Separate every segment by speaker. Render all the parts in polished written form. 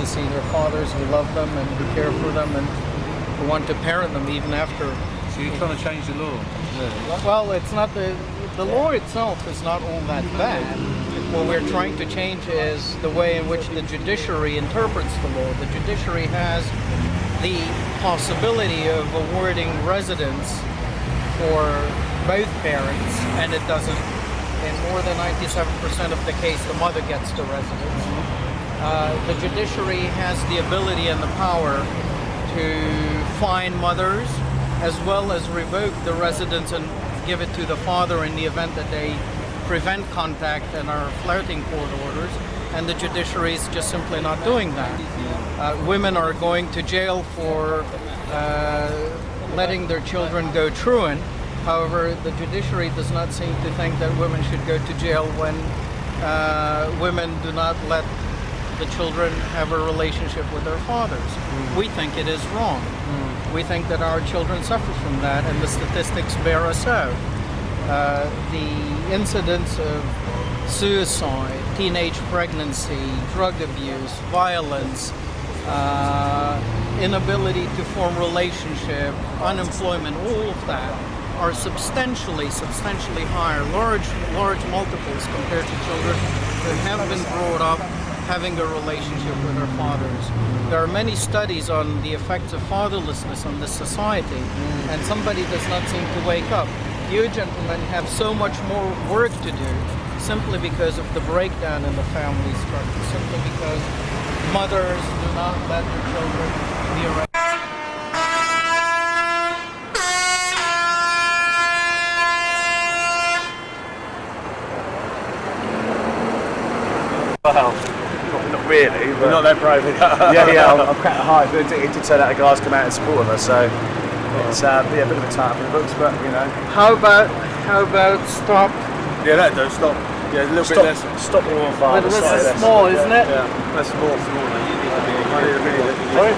Speaker 1: see their fathers who love them and who care for them and who want to parent them even after.
Speaker 2: So you're trying to change the law?
Speaker 1: Yeah. Well, it's not the law itself is not all that bad. What we're trying to change is the way in which the judiciary interprets the law. The judiciary has the possibility of awarding residence for both parents, and it doesn't. In more than 97% of the case, the mother gets the residence. The judiciary has the ability and the power to fine mothers, as well as revoke the residence and give it to the father in the event that they prevent contact and are flouting court orders, and the judiciary is just simply not doing that. Women are going to jail for letting their children go truant. However, the judiciary does not seem to think that women should go to jail when women do not let the children have a relationship with their fathers. We think it is wrong. We think that our children suffer from that, and the statistics bear us out. The incidence of suicide, teenage pregnancy, drug abuse, violence, inability to form relationship, unemployment, all of that are substantially higher, large multiples compared to children who have been brought up having a relationship with their fathers. There are many studies on the effects of fatherlessness on this society, and somebody does not seem to wake up. You gentlemen have so much more work to do simply because of the breakdown in the family structure, simply because mothers do not let their children be around.
Speaker 3: Well, not really. But
Speaker 2: You're not that brave.
Speaker 3: yeah, I'm quite high. But it did turn out the guys come out and support us, so it's a bit of a tight up in the books, but you know.
Speaker 1: How about stop?
Speaker 2: Yeah, that does stop. Yeah, a little bit less.
Speaker 3: Stop the war fire.
Speaker 1: But this is small, isn't it?
Speaker 2: Yeah, that's more. You need to be.
Speaker 3: Sorry?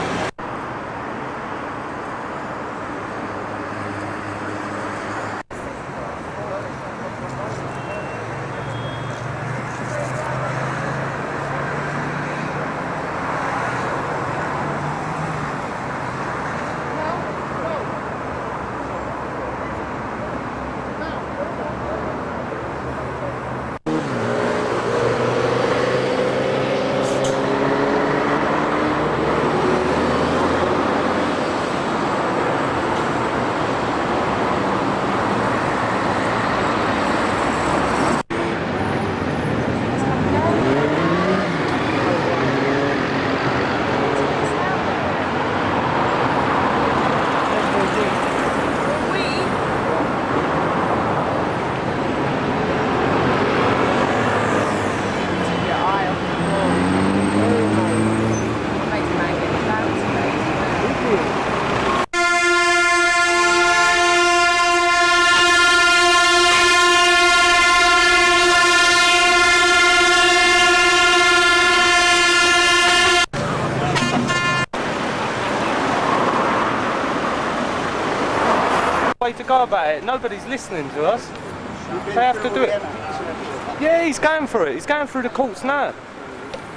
Speaker 4: Way to go about it. Nobody's listening to us. They have to do it. Yeah, he's going for it. He's going through the courts now.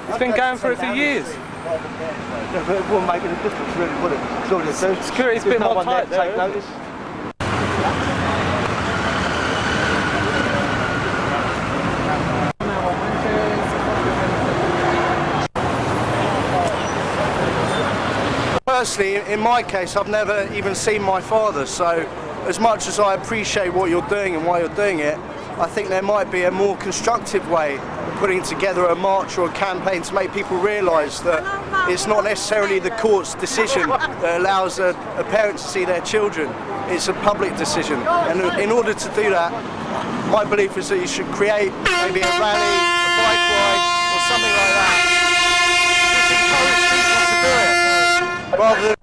Speaker 4: He's been going for it for years.
Speaker 5: Yeah, but it wouldn't make any difference really, would it? Surely it does.
Speaker 4: Security's been
Speaker 5: no
Speaker 4: more
Speaker 5: one there
Speaker 4: tight
Speaker 5: to take
Speaker 4: there.
Speaker 5: notice.
Speaker 6: Personally, in my case, I've never even seen my father, so as much as I appreciate what you're doing and why you're doing it, I think there might be a more constructive way of putting together a march or a campaign to make people realise that it's not necessarily the court's decision that allows a parent to see their children. It's a public decision, and in order to do that, my belief is that you should create maybe a rally, a bike ride, or something like that. Just encourage people to do it, rather than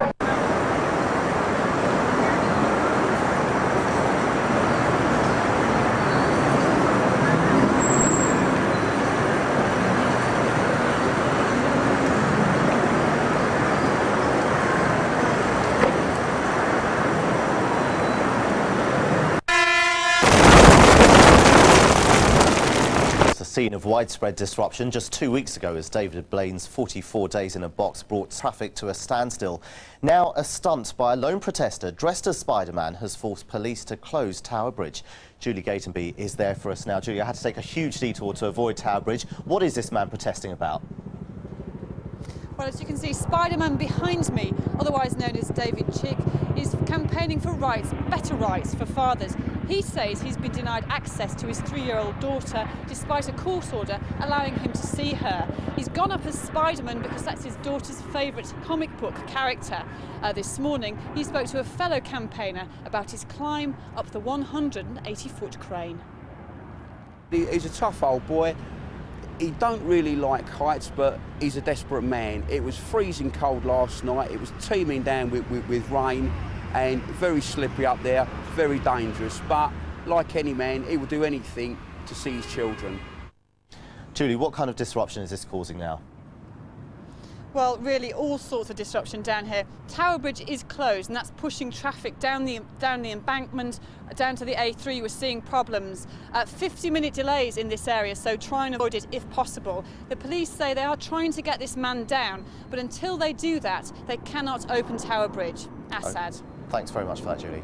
Speaker 7: scene of widespread disruption just 2 weeks ago as David Blaine's 44 days in a box brought traffic to a standstill. Now a stunt by a lone protester dressed as Spider-Man has forced police to close Tower Bridge. Julie Gatenby is there for us now. Julie, I had to take a huge detour to avoid Tower Bridge. What is this man protesting about?
Speaker 8: Well, as you can see, Spider-Man behind me, otherwise known as David Chick, is campaigning for rights, better rights for fathers. He says he's been denied access to his 3-year-old daughter despite a court order allowing him to see her. He's gone up as Spider-Man because that's his daughter's favourite comic book character. This morning, he spoke to a fellow campaigner about his climb up the 180-foot crane.
Speaker 9: He's a tough old boy. He don't really like heights, but he's a desperate man. It was freezing cold last night. It was teeming down with rain and very slippery up there, very dangerous. But like any man, he will do anything to see his children.
Speaker 7: Julie, what kind of disruption is this causing now?
Speaker 8: Well, really all sorts of disruption down here. Tower Bridge is closed and that's pushing traffic down the embankment, down to the A3. We're seeing problems. 50-minute delays in this area, so try and avoid it if possible. The police say they are trying to get this man down, but until they do that, they cannot open Tower Bridge. Assad.
Speaker 7: Thanks very much for that, Julie.